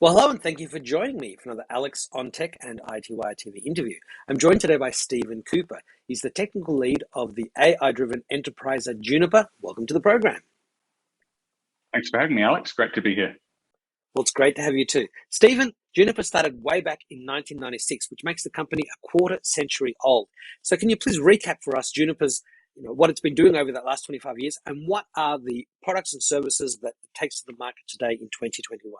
Well, hello, and thank you for joining me for another Alex on Tech and iTWire TV interview. I'm joined today by Stephen Cooper. He's the technical lead of the AI-driven enterprise at Juniper. Welcome to the program. Thanks for having me, Alex. Great to be here. Well, it's great to have you too. Stephen, Juniper started way back in 1996, which makes the company a quarter century old. So can you please recap for us Juniper's, what it's been doing over that last 25 years, and what are the products and services that it takes to the market today in 2021?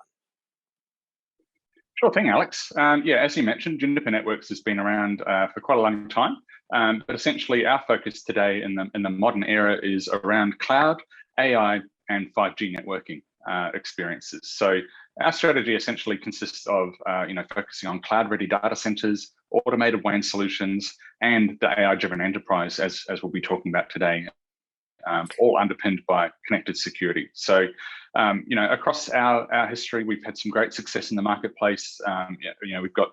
Sure thing, Alex. As you mentioned, Juniper Networks has been around for quite a long time, but essentially our focus today in the modern era is around cloud, AI, and 5G networking experiences. So our strategy essentially consists of focusing on cloud-ready data centers, automated WAN solutions, and the AI-driven enterprise, as we'll be talking about today. All underpinned by connected security. So, across our history, we've had some great success in the marketplace. We've got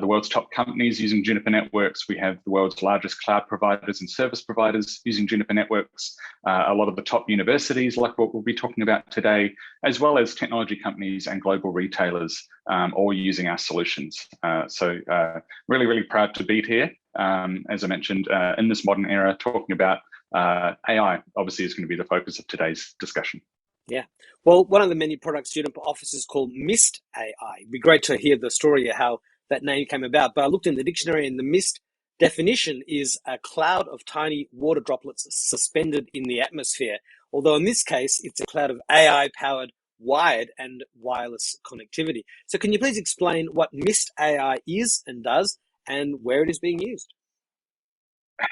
the world's top companies using Juniper Networks. We have the world's largest cloud providers and service providers using Juniper Networks. A lot of the top universities, like what we'll be talking about today, as well as technology companies and global retailers, all using our solutions. Really, really proud to be here. As I mentioned, in this modern era, talking about AI obviously is going to be the focus of today's discussion. Yeah. Well, one of the many products Juniper offers is called Mist AI. It'd be great to hear the story of how that name came about. But I looked in the dictionary, and the Mist definition is a cloud of tiny water droplets suspended in the atmosphere. Although in this case, it's a cloud of AI-powered wired and wireless connectivity. So can you please explain what Mist AI is and does and where it is being used?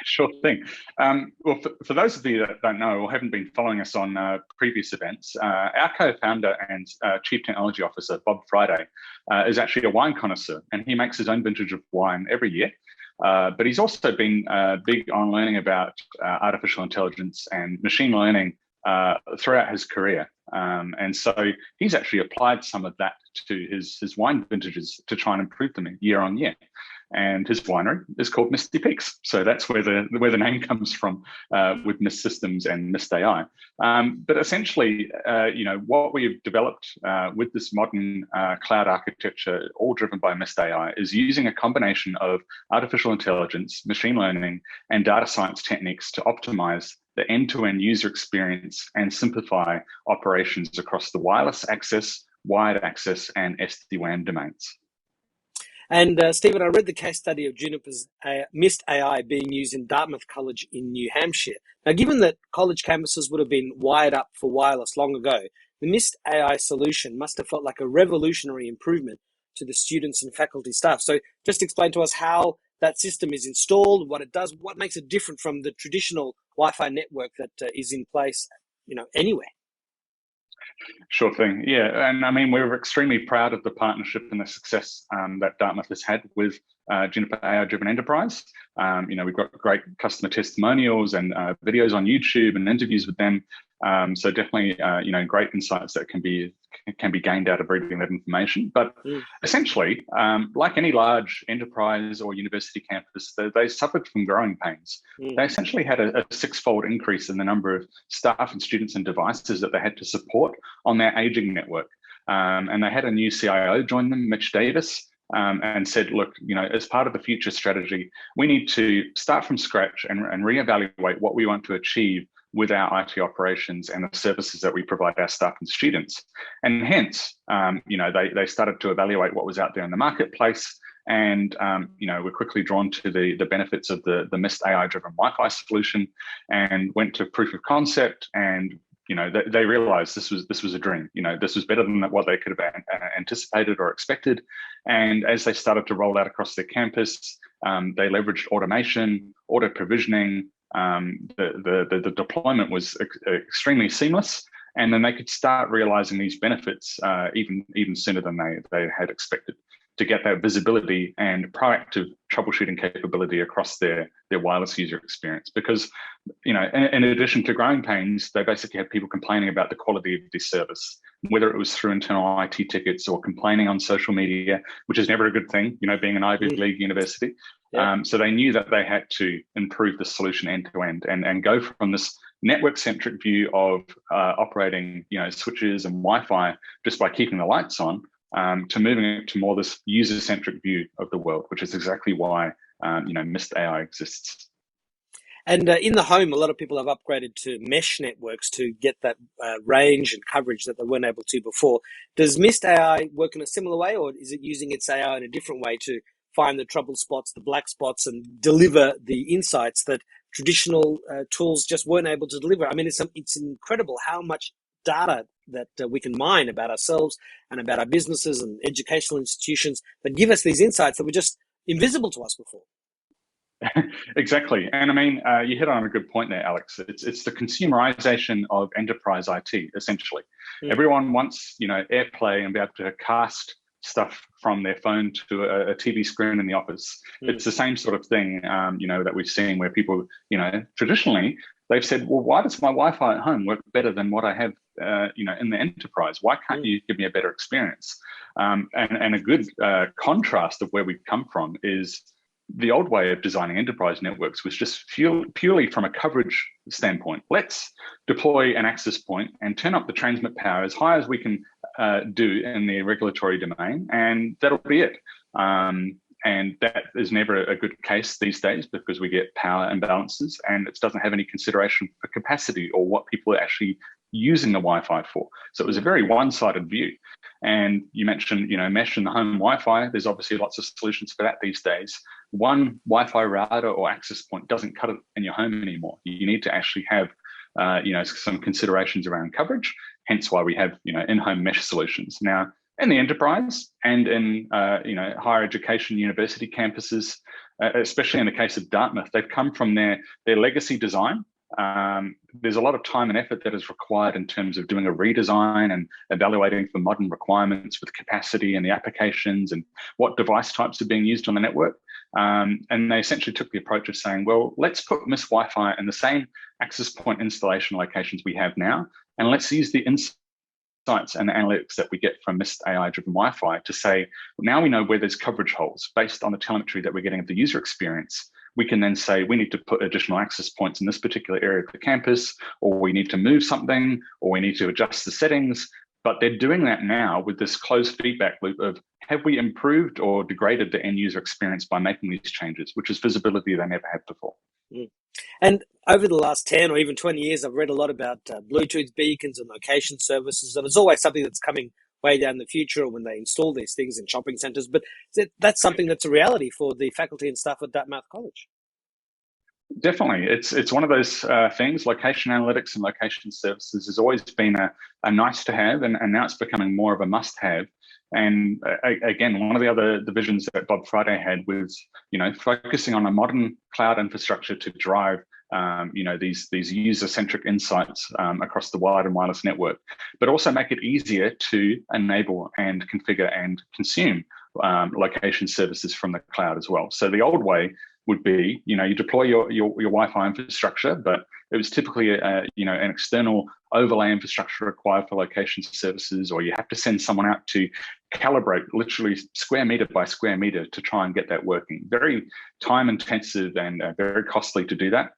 Sure thing. Well, for those of you that don't know or haven't been following us on previous events, our co-founder and Chief Technology Officer, Bob Friday, is actually a wine connoisseur, and he makes his own vintage of wine every year. But he's also been big on learning about artificial intelligence and machine learning throughout his career. And so he's actually applied some of that to his wine vintages to try and improve them year on year. And his winery is called Misty Peaks. So that's where the name comes from with Mist Systems and Mist AI. But essentially, what we've developed with this modern cloud architecture, all driven by Mist AI, is using a combination of artificial intelligence, machine learning, and data science techniques to optimize the end-to-end user experience and simplify operations across the wireless access, wired access, and SD-WAN domains. And Stephen, I read the case study of Juniper's Mist AI being used in Dartmouth College in New Hampshire. Now, given that college campuses would have been wired up for wireless long ago, the Mist AI solution must have felt like a revolutionary improvement to the students and faculty staff. So just explain to us how that system is installed, what it does, what makes it different from the traditional Wi-Fi network that is in place, anywhere. Sure thing. Yeah, and I mean, we're extremely proud of the partnership and the success that Dartmouth has had with Juniper AI-driven enterprise. We've got great customer testimonials and videos on YouTube and interviews with them. So definitely, great insights that can be gained out of reading that information. But essentially, like any large enterprise or university campus, they suffered from growing pains. They essentially had a six-fold increase in the number of staff and students and devices that they had to support on their aging network. And they had a new CIO join them, Mitch Davis, and said, look, as part of the future strategy, we need to start from scratch and reevaluate what we want to achieve with our IT operations and the services that we provide our staff and students. And hence, they started to evaluate what was out there in the marketplace, and we're quickly drawn to the benefits of the Mist AI-driven Wi-Fi solution, and went to proof of concept. And they realized this was a dream. This was better than what they could have anticipated or expected. And as they started to roll out across their campus, they leveraged automation, auto provisioning. The deployment was extremely seamless, and then they could start realizing these benefits even sooner than they had expected, to get that visibility and proactive troubleshooting capability across their wireless user experience. Because, in addition to growing pains, they basically had people complaining about the quality of the service, whether it was through internal IT tickets or complaining on social media, which is never a good thing, being an Ivy League university. Yeah. So they knew that they had to improve the solution end to end and go from this network-centric view of operating, switches and Wi-Fi just by keeping the lights on, to moving it to more this user-centric view of the world, which is exactly why Mist AI exists. And in the home, a lot of people have upgraded to mesh networks to get that range and coverage that they weren't able to before. Does Mist AI work in a similar way, or is it using its AI in a different way to find the trouble spots, the black spots, and deliver the insights that traditional tools just weren't able to deliver? I mean, it's incredible how much data that we can mine about ourselves and about our businesses and educational institutions that give us these insights that were just invisible to us before. Exactly. And I mean, you hit on a good point there, Alex. It's the consumerization of enterprise IT, essentially. Everyone wants, AirPlay and be able to cast stuff from their phone to a TV screen in the office. It's the same sort of thing, that we've seen where people, traditionally, they've said, well, why does my Wi-Fi at home work better than what I have, in the enterprise? Why can't you give me a better experience? And a good contrast of where we've come from is the old way of designing enterprise networks was just purely from a coverage standpoint. Let's deploy an access point and turn up the transmit power as high as we can do in the regulatory domain, and that'll be it. And that is never a good case these days because we get power imbalances and it doesn't have any consideration for capacity or what people are actually using the Wi-Fi for. So it was a very one-sided view. And you mentioned, mesh and the home Wi-Fi. There's obviously lots of solutions for that these days. One Wi-Fi router or access point doesn't cut it in your home anymore. You need to actually have, some considerations around coverage. Hence why we have, in-home mesh solutions. Now, in the enterprise and in, higher education university campuses, especially in the case of Dartmouth, they've come from their legacy design. There's a lot of time and effort that is required in terms of doing a redesign and evaluating for modern requirements with capacity and the applications and what device types are being used on the network. And they essentially took the approach of saying, well, let's put Mist Wi-Fi in the same access point installation locations we have now, and let's use the insights and the analytics that we get from Mist AI-driven Wi-Fi to say, now we know where there's coverage holes based on the telemetry that we're getting of the user experience. We can then say we need to put additional access points in this particular area of the campus, or we need to move something, or we need to adjust the settings. But they're doing that now with this closed feedback loop of, have we improved or degraded the end user experience by making these changes, which is visibility they never had before. And over the last 10 or even 20 years, I've read a lot about Bluetooth beacons and location services, and it's always something that's coming way down the future when they install these things in shopping centres. But that's something that's a reality for the faculty and staff at Dartmouth College. Definitely. It's one of those things. Location analytics and location services has always been a nice to have, and now it's becoming more of a must have. And again, one of the other divisions that Bob Friday had was, focusing on a modern cloud infrastructure to drive, these user-centric insights across the wired and wireless network, but also make it easier to enable and configure and consume location services from the cloud as well. So the old way would be, you deploy your Wi-Fi infrastructure, but it was typically an external overlay infrastructure required for location services, or you have to send someone out to calibrate literally square meter by square meter to try and get that working. Very time intensive and very costly to do that.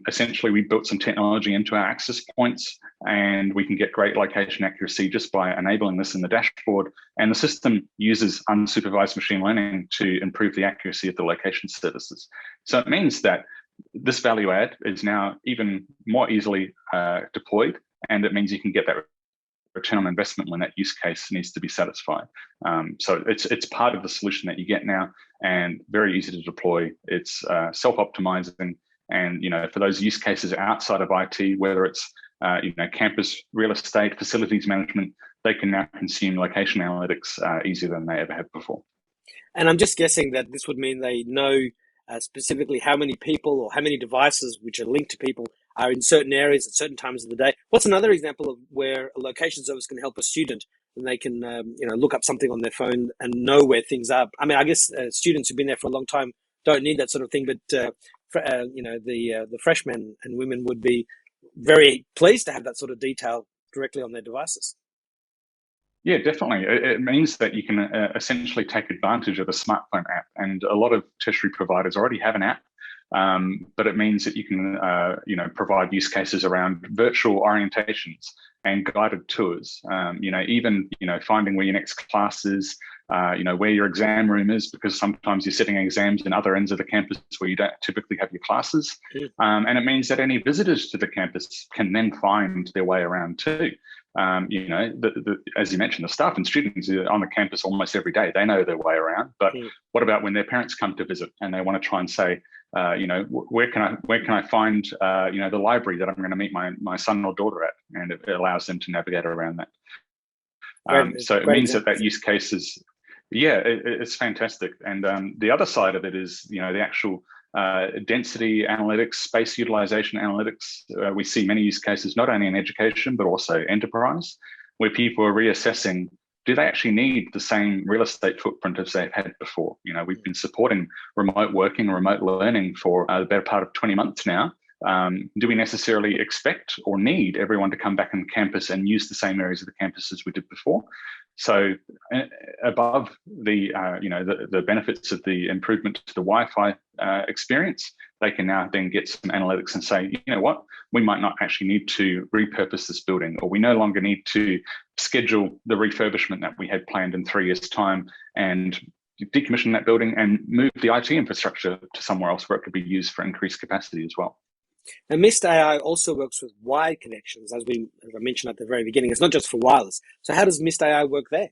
Essentially, we built some technology into our access points, and we can get great location accuracy just by enabling this in the dashboard. And the system uses unsupervised machine learning to improve the accuracy of the location services. So it means that this value add is now even more easily deployed, and it means you can get that return on investment when that use case needs to be satisfied. So it's part of the solution that you get now, and very easy to deploy. It's self-optimizing. And, for those use cases outside of IT, whether it's, campus real estate, facilities management, they can now consume location analytics easier than they ever have before. And I'm just guessing that this would mean they know specifically how many people or how many devices which are linked to people are in certain areas at certain times of the day. What's another example of where a location service can help a student and they can, look up something on their phone and know where things are? I mean, I guess students who've been there for a long time don't need that sort of thing, but the freshmen and women would be very pleased to have that sort of detail directly on their devices. Yeah, definitely. It means that you can essentially take advantage of a smartphone app, and a lot of tertiary providers already have an app but it means that you can, provide use cases around virtual orientations and guided tours. Even finding where your next class is, where your exam room is, because sometimes you're sitting exams in other ends of the campus where you don't typically have your classes. And it means that any visitors to the campus can then find their way around too. As you mentioned, the staff and students are on the campus almost every day. They know their way around. But what about when their parents come to visit and they want to try and say, where can I find the library that I'm going to meet my son or daughter at? And it allows them to navigate around that. So it means that use case is, it's fantastic. And the other side of it is, the actual density analytics, space utilization analytics. We see many use cases, not only in education, but also enterprise, where people are reassessing, do they actually need the same real estate footprint as they've had before? We've been supporting remote working, remote learning for the better part of 20 months now. Do we necessarily expect or need everyone to come back on campus and use the same areas of the campus as we did before? So above the benefits of the improvement to the Wi-Fi experience, they can now then get some analytics and say, you know what, we might not actually need to repurpose this building, or we no longer need to schedule the refurbishment that we had planned in 3 years' time and decommission that building and move the IT infrastructure to somewhere else where it could be used for increased capacity as well. Now, Mist AI also works with wired connections, as I mentioned at the very beginning. It's not just for wireless. So how does Mist AI work there?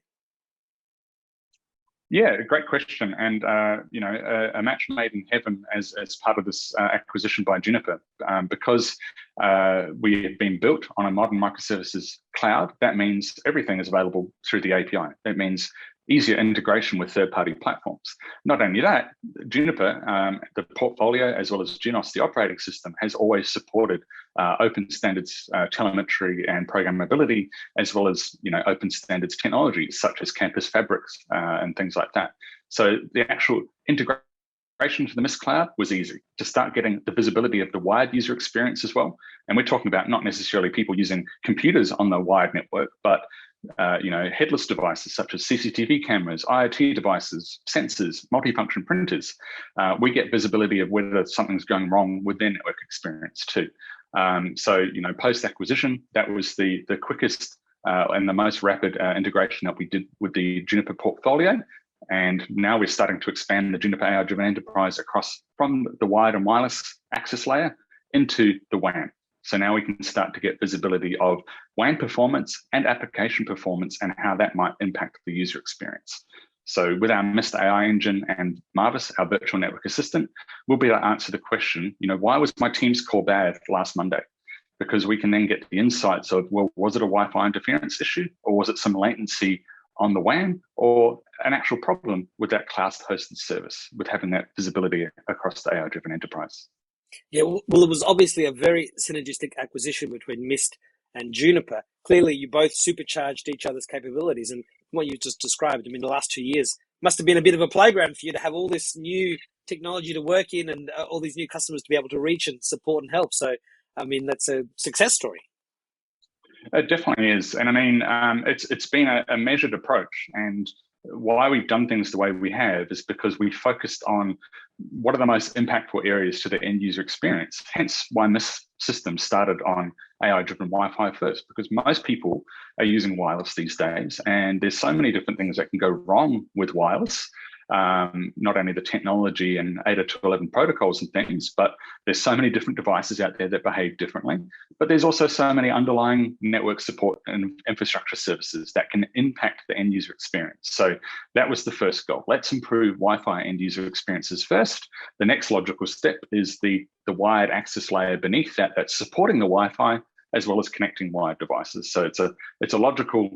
Yeah, great question. And, a match made in heaven as part of this acquisition by Juniper, because we have been built on a modern microservices cloud. That means everything is available through the API. That means easier integration with third-party platforms. Not only that, Juniper, the portfolio, as well as Junos, the operating system, has always supported open standards telemetry and programmability, as well as open standards technologies such as campus fabrics and things like that. So the actual integration to the Mist cloud was easy to start getting the visibility of the wired user experience as well. And we're talking about not necessarily people using computers on the wired network, but headless devices such as CCTV cameras, IoT devices, sensors, multifunction printers. We get visibility of whether something's going wrong with their network experience too. Post-acquisition, that was the quickest and the most rapid integration that we did with the Juniper portfolio. And now we're starting to expand the Juniper AI-driven enterprise across from the wired and wireless access layer into the WAN. So now we can start to get visibility of WAN performance and application performance and how that might impact the user experience. So with our Mist AI engine and Marvis, our virtual network assistant, we'll be able to answer the question, why was my Teams call bad last Monday? Because we can then get the insights of, well, was it a Wi-Fi interference issue, or was it some latency on the WAN, or an actual problem with that cloud-hosted service, with having that visibility across the AI-driven enterprise? Yeah, well, it was obviously a very synergistic acquisition between Mist and Juniper. Clearly, you both supercharged each other's capabilities. And what you just described, the last 2 years must have been a bit of a playground for you to have all this new technology to work in and all these new customers to be able to reach and support and help. So, that's a success story. It definitely is. And it's been a measured approach. And why we've done things the way we have is because we focused on what are the most impactful areas to the end user experience. Hence why this system started on AI-driven Wi-Fi first, because most people are using wireless these days. And there's so many different things that can go wrong with wireless. Not only the technology and 802.11 protocols and things, but there's so many different devices out there that behave differently. But there's also so many underlying network support and infrastructure services that can impact the end user experience. So that was the first goal. Let's improve Wi-Fi end user experiences first. The next logical step is the wired access layer beneath that that's supporting the Wi-Fi, as well as connecting wired devices. So it's a logical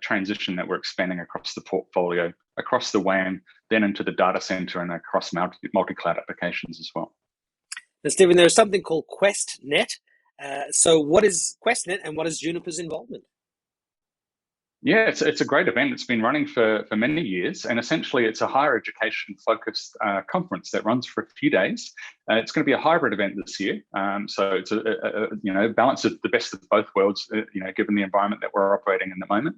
transition that we're expanding across the portfolio, across the WAN, then into the data center and across multi-cloud applications as well. Now, Stephen, there's something called QUESTnet. So what is QUESTnet and what is Juniper's involvement? Yeah, it's a great event. It's been running for many years, and essentially it's a higher education focused conference that runs for a few days. It's going to be a hybrid event this year, so it's a balance of the best of both worlds, given the environment that we're operating in the moment.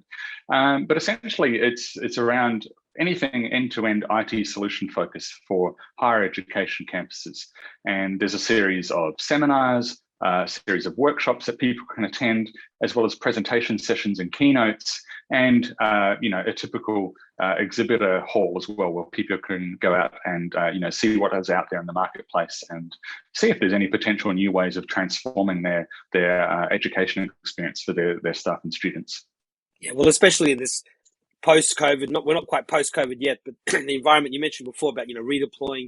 But essentially, it's around anything end-to-end IT solution focus for higher education campuses. And there's a series of seminars, a series of workshops that people can attend, as well as presentation sessions and keynotes, and a typical exhibitor hall as well, where people can go out and see what is out there in the marketplace and see if there's any potential new ways of transforming their education experience for their staff and students. Yeah, well, especially in this post-COVID, we're not quite post-COVID yet, but the environment you mentioned before about redeploying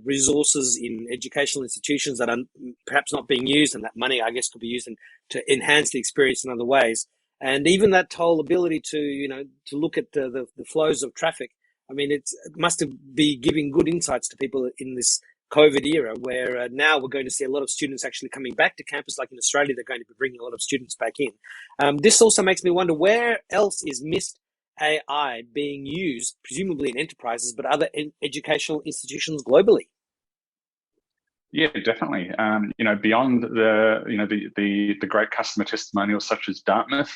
resources in educational institutions that are perhaps not being used, and that money, I guess, could be used to enhance the experience in other ways. And even that whole ability to look at the flows of traffic. I mean, it must be giving good insights to people in this COVID era, where now we're going to see a lot of students actually coming back to campus. Like in Australia, they're going to be bringing a lot of students back in. This also makes me wonder, where else is Mist AI being used, presumably in enterprises, but other educational institutions globally? Yeah, definitely. Beyond the great customer testimonials such as Dartmouth,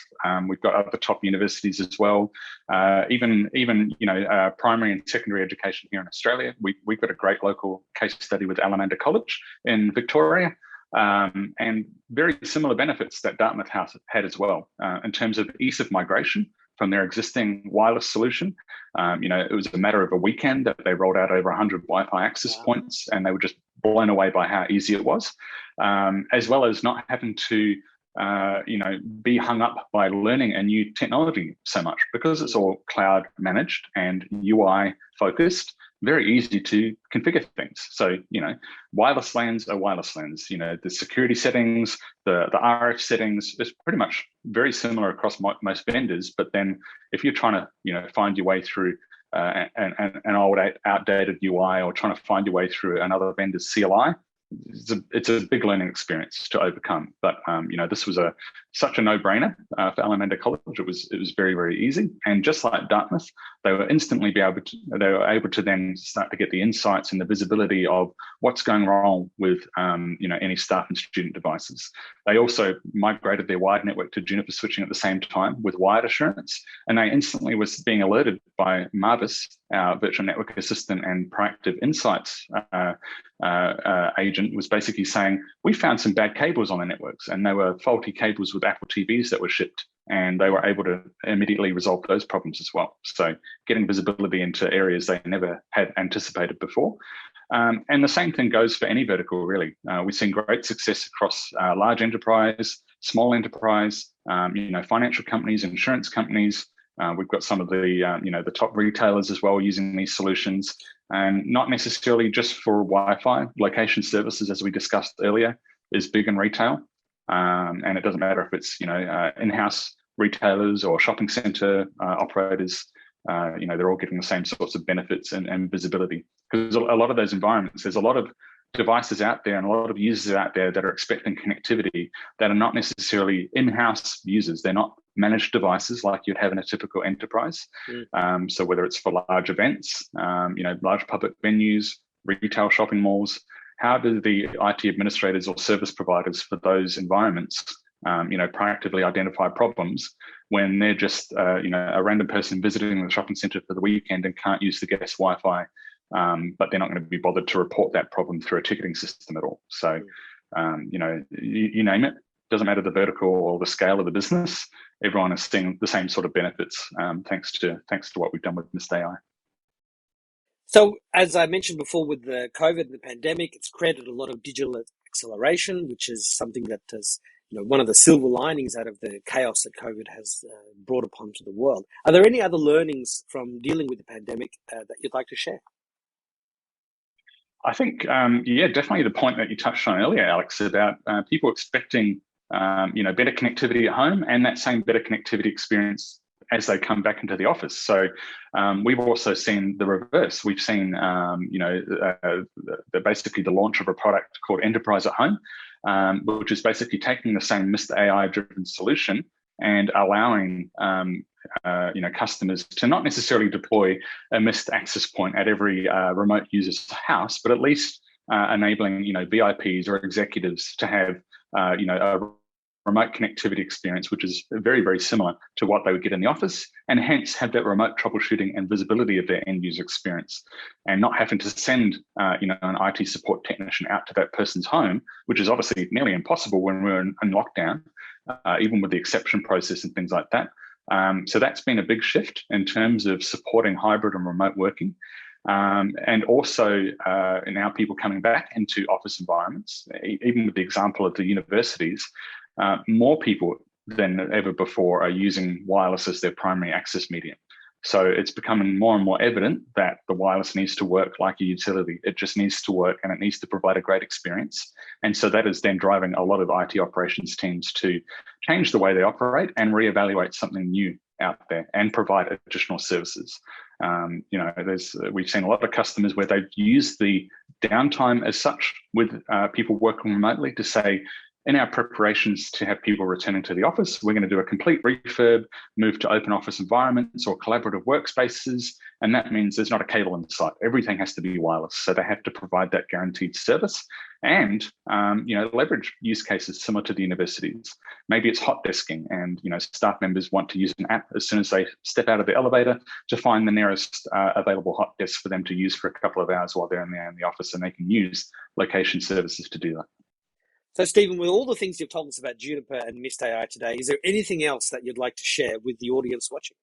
we've got other top universities as well. Even primary and secondary education here in Australia. We've got a great local case study with Alamanda College in Victoria, and very similar benefits that Dartmouth House had as well in terms of ease of migration from their existing wireless solution. It was a matter of a weekend that they rolled out over 100 Wi-Fi access points, and they were just blown away by how easy it was, as well as not having to be hung up by learning a new technology so much, because it's all cloud managed and UI focused. Very easy to configure things. So, wireless LANs are wireless LANs. The security settings, the RF settings is pretty much very similar across most vendors. But then if you're trying to, find your way through an old outdated UI, or trying to find your way through another vendor's CLI, it's a big learning experience to overcome. But this was such a no-brainer for Alamanda College. It was very, very easy, and just like Dartmouth, they were able to then start to get the insights and the visibility of what's going wrong with any staff and student devices. They also migrated their wired network to Juniper switching at the same time with wired assurance, and they instantly was being alerted by Marvis, our virtual network assistant and proactive insights agent, was basically saying, we found some bad cables on the networks, and they were faulty cables with Apple TVs that were shipped, and they were able to immediately resolve those problems as well. So getting visibility into areas they never had anticipated before. And the same thing goes for any vertical, really. We've seen great success across large enterprise, small enterprise, financial companies, insurance companies. We've got some of the top retailers as well using these solutions, and not necessarily just for Wi-Fi. Location services, as we discussed earlier, is big in retail, and it doesn't matter if it's in-house retailers or shopping centre operators. They're all getting the same sorts of benefits and visibility, because a lot of those environments, there's a lot of devices out there and a lot of users out there that are expecting connectivity that are not necessarily in-house users. They're not managed devices like you'd have in a typical enterprise. So whether it's for large events, large public venues, retail shopping malls, how do the IT administrators or service providers for those environments proactively identify problems when they're just a random person visiting the shopping centre for the weekend and can't use the guest Wi-Fi, but they're not going to be bothered to report that problem through a ticketing system at all. So you name it, doesn't matter the vertical or the scale of the business, everyone is seeing the same sort of benefits thanks to what we've done with Mist AI. So, as I mentioned before, with the COVID and the pandemic, it's created a lot of digital acceleration, which is something that has, one of the silver linings out of the chaos that COVID has brought upon to the world. Are there any other learnings from dealing with the pandemic that you'd like to share? I think, definitely the point that you touched on earlier, Alex, about people expecting, better connectivity at home and that same better connectivity experience as they come back into the office. So we've also seen the reverse. We've seen, basically the launch of a product called Enterprise at Home, which is basically taking the same Mist AI-driven solution and allowing customers to not necessarily deploy a Mist access point at every remote user's house, but at least enabling VIPs or executives to have a remote connectivity experience, which is very, very similar to what they would get in the office, and hence have that remote troubleshooting and visibility of their end user experience, and not having to send an IT support technician out to that person's home, which is obviously nearly impossible when we're in lockdown, even with the exception process and things like that. So that's been a big shift in terms of supporting hybrid and remote working. And also now people coming back into office environments, even with the example of the universities, more people than ever before are using wireless as their primary access medium. So it's becoming more and more evident that the wireless needs to work like a utility. It just needs to work, and it needs to provide a great experience. And so that is then driving a lot of IT operations teams to change the way they operate and reevaluate something new out there and provide additional services. We've seen a lot of customers where they've used the downtime as such with people working remotely to say, in our preparations to have people returning to the office, we're going to do a complete refurb, move to open office environments or collaborative workspaces. And that means there's not a cable in sight. Everything has to be wireless. So they have to provide that guaranteed service and, leverage use cases similar to the universities. Maybe it's hot desking and, staff members want to use an app as soon as they step out of the elevator to find the nearest available hot desk for them to use for a couple of hours while they're in the office, and they can use location services to do that. So, Stephen, with all the things you've told us about Juniper and Mist AI today, is there anything else that you'd like to share with the audience watching?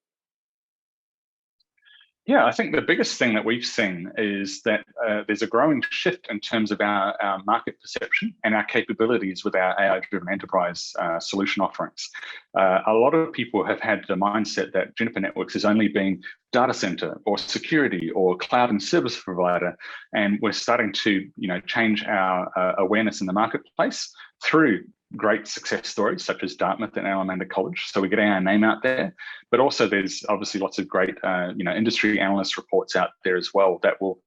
Yeah, I think the biggest thing that we've seen is that there's a growing shift in terms of our market perception and our capabilities with our AI-driven enterprise solution offerings. A lot of people have had the mindset that Juniper Networks has only been data center or security or cloud and service provider, and we're starting to change our awareness in the marketplace through great success stories such as Dartmouth and Modernizing College. So we're getting our name out there, but also there's obviously lots of great industry analyst reports out there as well that will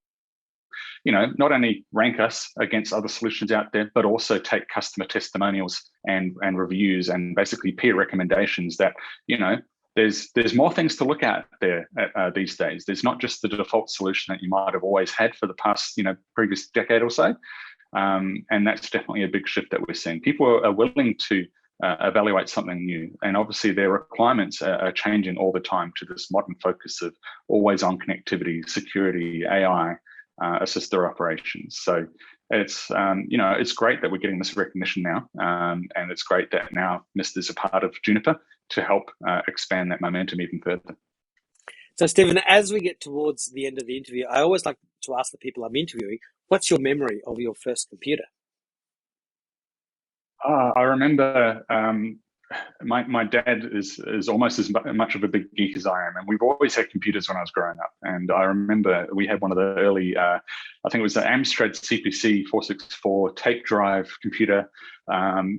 not only rank us against other solutions out there, but also take customer testimonials and reviews and basically peer recommendations that there's more things to look at there these days. There's not just the default solution that you might have always had for the past previous decade or so. And that's definitely a big shift that we're seeing. People are willing to evaluate something new, and obviously their requirements are changing all the time to this modern focus of always on connectivity, security, AI, assist their operations. So it's it's great that we're getting this recognition now, and it's great that now Mist is a part of Juniper to help expand that momentum even further. So, Stephen, as we get towards the end of the interview, I always like to ask the people I'm interviewing, what's your memory of your first computer? I remember my dad is almost as much of a big geek as I am, and we've always had computers when I was growing up. And I remember we had one of the early, I think it was the Amstrad CPC 464 tape drive computer,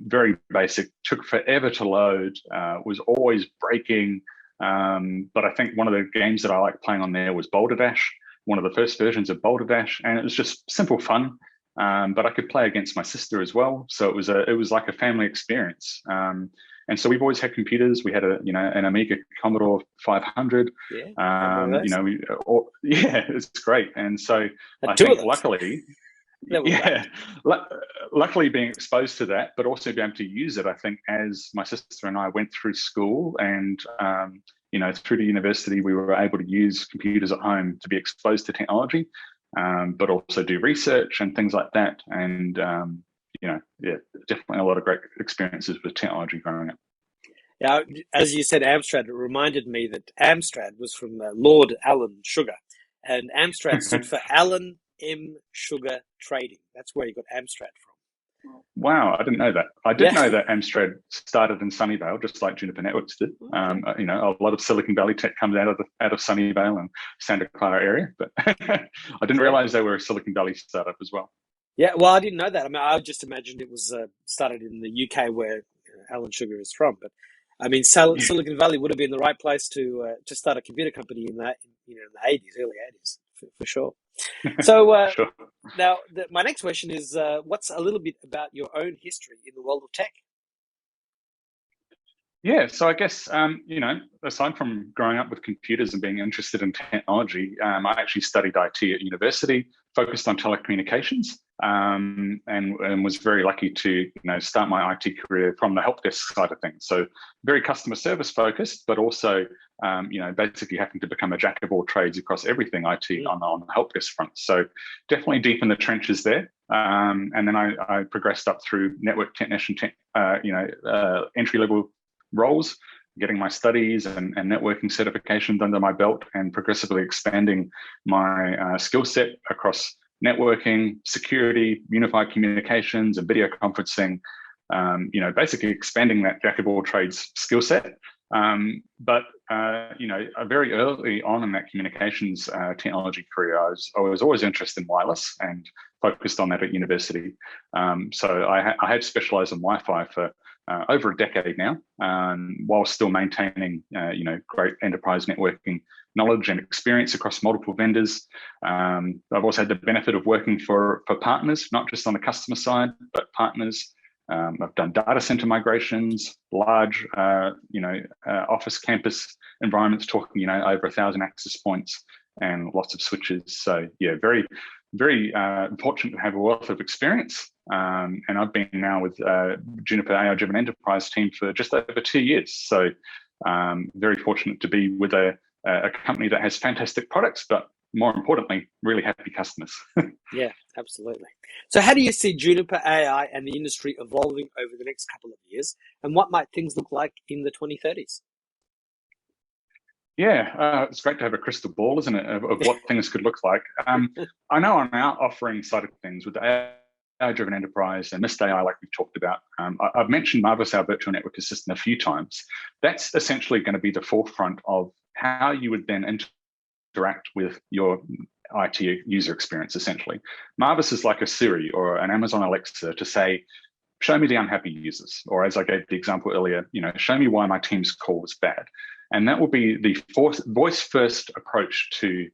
very basic, took forever to load, was always breaking. But I think one of the games that I liked playing on there was Boulder Dash, one of the first versions of Boulder Dash, and it was just simple fun. But I could play against my sister as well, so it was like a family experience. And so we've always had computers. We had an Amiga Commodore 500. Yeah, it's great. And so I think luckily. Luckily being exposed to that, but also being able to use it, I think, as my sister and I went through school and, through the university, we were able to use computers at home to be exposed to technology, but also do research and things like that. And, definitely a lot of great experiences with technology growing up. Yeah, as you said, Amstrad, it reminded me that Amstrad was from Lord Alan Sugar, and Amstrad stood for Alan M. Sugar Trading. That's where he got Amstrad from. Wow, I didn't know that. I did know that Amstrad started in Sunnyvale, just like Juniper Networks did. A lot of Silicon Valley tech comes out of Sunnyvale and Santa Clara area, but I didn't realize they were a Silicon Valley startup as well. Yeah, well, I didn't know that. I mean, I just imagined it was started in the UK, where Alan Sugar is from. But I mean, Silicon Valley would have been the right place to start a computer company in the early 80s, for sure. So sure. Now, my next question is, what's a little bit about your own history in the world of tech? Yeah, so I guess, aside from growing up with computers and being interested in technology, I actually studied IT at university, focused on telecommunications. and was very lucky to start my IT career from the help desk side of things. So very customer service focused, but also basically having to become a jack of all trades across everything IT on the help desk front. So definitely deep in the trenches there. And then I progressed up through network technician, entry level roles, getting my studies and networking certifications under my belt, and progressively expanding my skill set across networking, security, unified communications, and video conferencing. Basically expanding that jack of all trades skill set. But very early on in that communications technology career, I was always interested in wireless and focused on that at university. So I had specialized in Wi-Fi for over a decade now, while still maintaining great enterprise networking knowledge and experience across multiple vendors. I've also had the benefit of working for partners, not just on the customer side, but partners. I've done data center migrations, large, office campus environments, talking, over 1,000 access points and lots of switches. So yeah, very, very fortunate to have a wealth of experience. And I've been now with Juniper AI-driven enterprise team for just over 2 years. So very fortunate to be with a company that has fantastic products, but more importantly, really happy customers. Yeah, absolutely. So how do you see Juniper AI and the industry evolving over the next couple of years? And what might things look like in the 2030s? Yeah, it's great to have a crystal ball, isn't it, of what things could look like. I know on our offering side of things with the AI-driven enterprise and Mist AI, like we've talked about, I've mentioned Marvis, our virtual network assistant, a few times. That's essentially going to be the forefront of how you would then interact with your IT user experience, essentially. Marvis is like a Siri or an Amazon Alexa to say, show me the unhappy users. Or as I gave the example earlier, show me why my Teams call was bad. And that will be the voice-first approach to,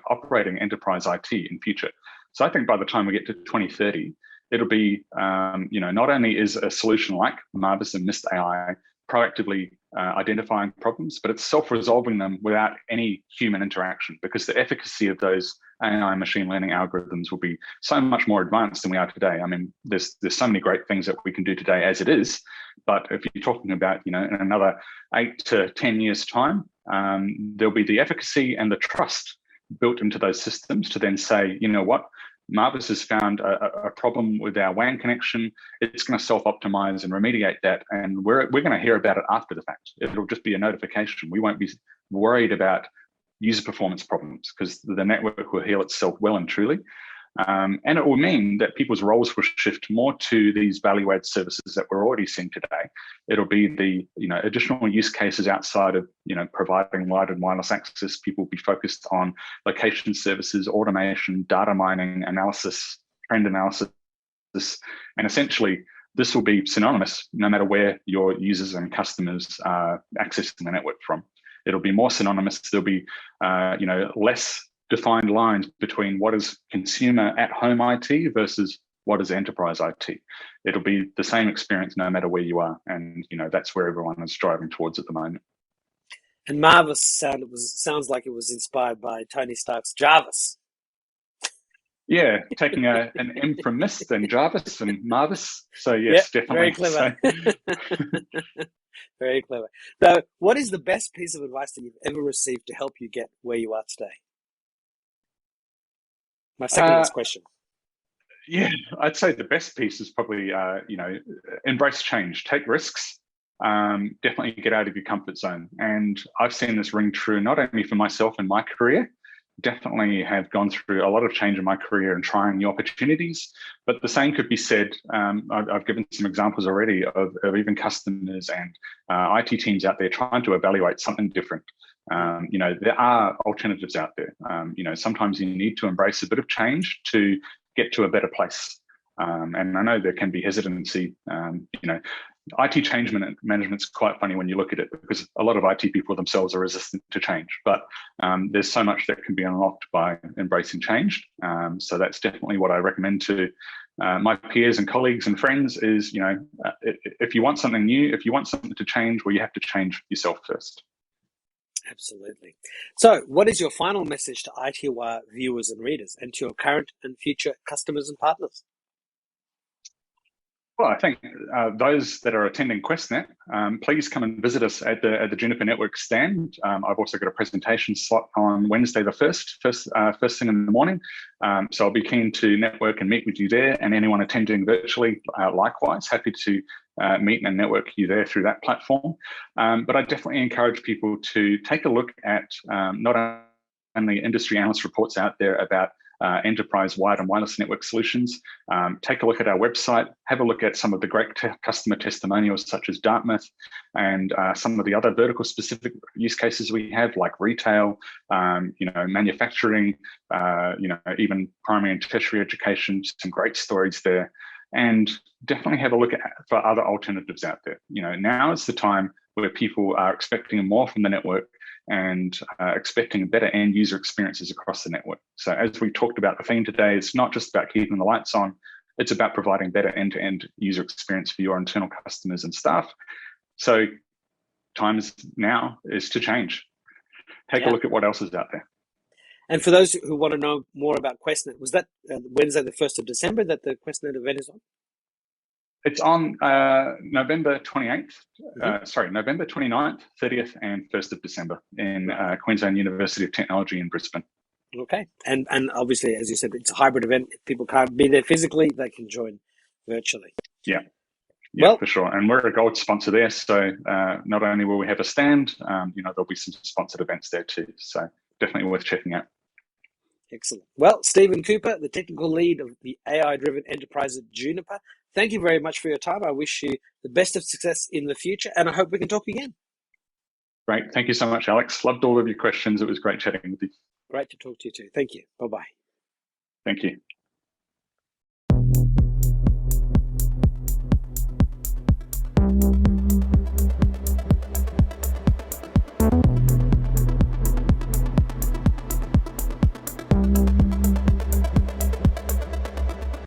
operating enterprise IT in future. So I think by the time we get to 2030, it'll be, not only is a solution like Marvis and Mist AI proactively identifying problems, but it's self-resolving them without any human interaction, because the efficacy of those AI machine learning algorithms will be so much more advanced than we are today. I mean, there's so many great things that we can do today as it is, but if you're talking about, in another 8 to 10 years' time, there'll be the efficacy and the trust built into those systems to then say, you know what, Marvis has found a problem with our WAN connection. It's going to self-optimize and remediate that, and we're going to hear about it after the fact. It'll just be a notification. We won't be worried about user performance problems because the network will heal itself well and truly. And it will mean that people's roles will shift more to these value-add services that we're already seeing today. It'll be the additional use cases outside of providing wired and wireless access. People will be focused on location services, automation, data mining, analysis, trend analysis, and essentially this will be synonymous no matter where your users and customers are accessing the network from. It'll be more synonymous. There'll be less defined lines between what is consumer at-home IT versus what is enterprise IT. It'll be the same experience no matter where you are, and that's where everyone is striving towards at the moment. And Marvis sounds like it was inspired by Tony Stark's Jarvis. Yeah, taking an M from Mist and Jarvis and Marvis. So yes, yep, definitely. Very clever. So. Very clever. So, what is the best piece of advice that you've ever received to help you get where you are today? My second last question. Yeah, I'd say the best piece is probably, embrace change, take risks, definitely get out of your comfort zone. And I've seen this ring true not only for myself and my career, definitely have gone through a lot of change in my career and trying new opportunities. But the same could be said, I've given some examples already of even customers and IT teams out there trying to evaluate something different. There are alternatives out there. Sometimes you need to embrace a bit of change to get to a better place. And I know there can be hesitancy. IT change management's quite funny when you look at it, because a lot of IT people themselves are resistant to change, but there's so much that can be unlocked by embracing change. So that's definitely what I recommend to my peers and colleagues and friends is, if you want something new, if you want something to change, well, you have to change yourself first. Absolutely. So, what is your final message to iTWire viewers and readers, and to your current and future customers and partners? Well, I think those that are attending QUESTnet, please come and visit us at the Juniper Network stand. I've also got a presentation slot on Wednesday the 1st, first thing in the morning. So I'll be keen to network and meet with you there, and anyone attending virtually, likewise, happy to meet and network you there through that platform. But I definitely encourage people to take a look at not only industry analyst reports out there about enterprise wired and wireless network solutions. Take a look at our website, have a look at some of the great customer testimonials such as Dartmouth, and some of the other vertical specific use cases we have, like retail, manufacturing, even primary and tertiary education. Some great stories there. And definitely have a look for other alternatives out there. Now is the time where people are expecting more from the network and expecting better end user experiences across the network. So as we talked about, the theme today is not just about keeping the lights on, it's about providing better end-to-end user experience for your internal customers and staff. So time is now to change. Take a look at what else is out there. And for those who want to know more about QUESTnet, was that Wednesday the 1st of December that the QUESTnet event is on? It's on November 28th, November 29th, 30th, and 1st of December in Queensland University of Technology in Brisbane. Okay. And obviously, as you said, it's a hybrid event. If people can't be there physically, they can join virtually. Yeah, well, for sure. And we're a gold sponsor there. So not only will we have a stand, there'll be some sponsored events there too. So definitely worth checking out. Excellent. Well, Stephen Cooper, the technical lead of the AI-driven enterprise at Juniper, thank you very much for your time. I wish you the best of success in the future, and I hope we can talk again. Great. Thank you so much, Alex. Loved all of your questions. It was great chatting with you. Great to talk to you too. Thank you. Bye-bye. Thank you.